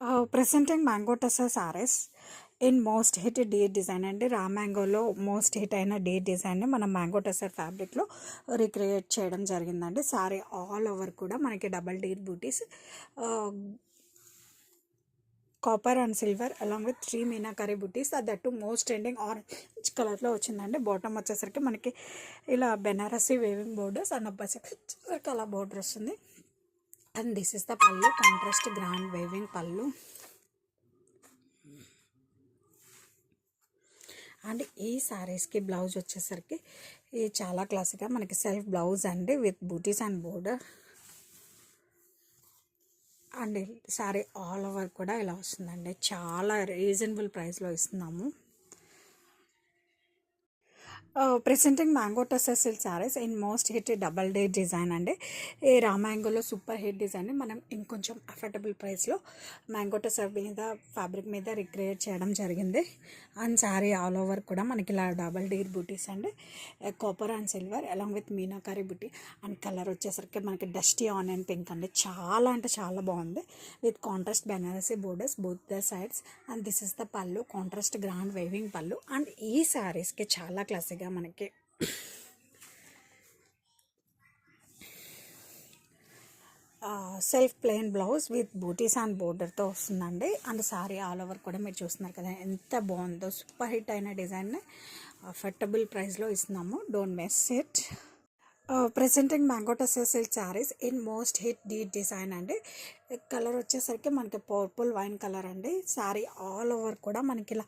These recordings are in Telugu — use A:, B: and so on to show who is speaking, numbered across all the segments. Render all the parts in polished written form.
A: Presenting Mango Tussar sarees in most hit date design అండి. రా మ్యాంగోలో మోస్ట్ హిట్ అయిన డేట్ డిజైన్ని మనం మ్యాంగో టసర్ ఫ్యాబ్రిక్లో రిక్రియేట్ చేయడం జరిగిందండి. సారీ ఆల్ ఓవర్ కూడా మనకి డబల్ డీర్ బూటీస్, copper and silver along with 3 meenakari బుటీస్, దట్ మోస్ట్ ట్రెండింగ్ ఆరెంజ్ కలర్లో వచ్చిందండి. బాటమ్ వచ్చేసరికి మనకి ఇలా బెనారసీ వేవింగ్ బోర్డర్స్ అండ్ వచ్చేసరికి అలా బోర్డర్ వస్తుంది. And this is the pallu, contrast grand weaving pallu. And ఈ శారీస్కి బ్లౌజ్ వచ్చేసరికి ఇది చాలా క్లాసిక్గా మనకి సెల్ఫ్ బ్లౌజ్ అండి with booties and border. And sari all over కూడా ఇలా వస్తుందండి. చాలా రీజనబుల్ ప్రైస్లో ఇస్తున్నాము. Presenting mango tussar silk saris in most hit double date design అండి. ఈ రా మ్యాంగోలో సూపర్ హిట్ డిజైన్ మనం ఇంకొంచెం అఫోర్డబుల్ ప్రైస్లో మ్యాంగో టసర్ మీద ఫ్యాబ్రిక్ మీద రిక్రియేట్ చేయడం జరిగింది. అండ్ శారీ ఆల్ ఓవర్ కూడా మనకి ఇలా డబల్ డీర్ బూటీస్ అండి, copper and silver along with meenakari బూటీ. అండ్ కలర్ వచ్చేసరికి మనకి డస్టీ ఆనియన్ పింక్ అండి. చాలా అంటే చాలా బాగుంది with contrast Benarasi borders both the sides. And this is the pallu, contrast grand weaving pallu. And ఈ శారీస్కి చాలా క్లాసిక్గా మనకి self plain blouse with booties and బోర్డర్తో వస్తుందండి. అండ్ సారీ ఆల్ ఓవర్ కూడా మీరు చూస్తున్నారు కదా ఎంత బాగుందో. సూపర్ హిట్ అయిన డిజైన్ని అఫోర్డబుల్ ప్రైస్లో ఇస్తున్నాము. Don't miss it. Presenting mango tussar silk sarees in most hit డీట్ డిజైన్ అండి. కలర్ వచ్చేసరికి మనకి పర్పుల్ వైన్ కలర్ అండి. శారీ ఆల్ ఓవర్ కూడా మనకి ఇలా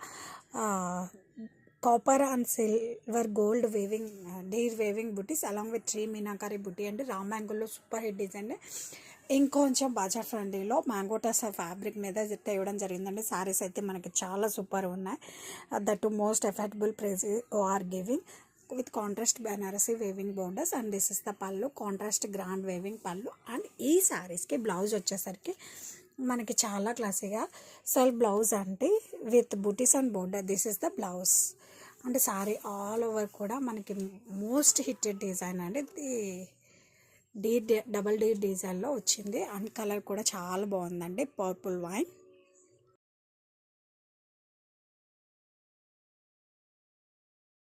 A: copper and silver gold weaving deer weaving బుటీస్ అలాంగ్ విత్ 3 మీనాకారీ బుటీ అండి. రా మ్యాంగోలో సూపర్ హిట్ డిజైన్. ఇంకొంచెం బడ్జెట్ ఫ్రెండ్లీలో మ్యాంగో టసర్ ఫ్యాబ్రిక్ మీద తేవడం జరిగిందండి. శారీస్ అయితే మనకి చాలా సూపర్ ఉన్నాయి. That most affordable price are giving with contrast Banarasi weaving borders. And this is the pallu, contrast grand weaving pallu. And ఈ శారీస్కి బ్లౌజ్ వచ్చేసరికి మనకి చాలా క్లాసీగా సెల్ఫ్ బ్లౌజ్ అంటే with booties and border. This is the blouse. అంటే సారీ ఆల్ ఓవర్ కూడా మనకి మోస్ట్ హిట్టెడ్ డిజైన్ అండి. డబల్ డీ డిజైన్లో వచ్చింది. అండ్ కలర్ కూడా చాలా బాగుందండి, పర్పుల్ వైన్.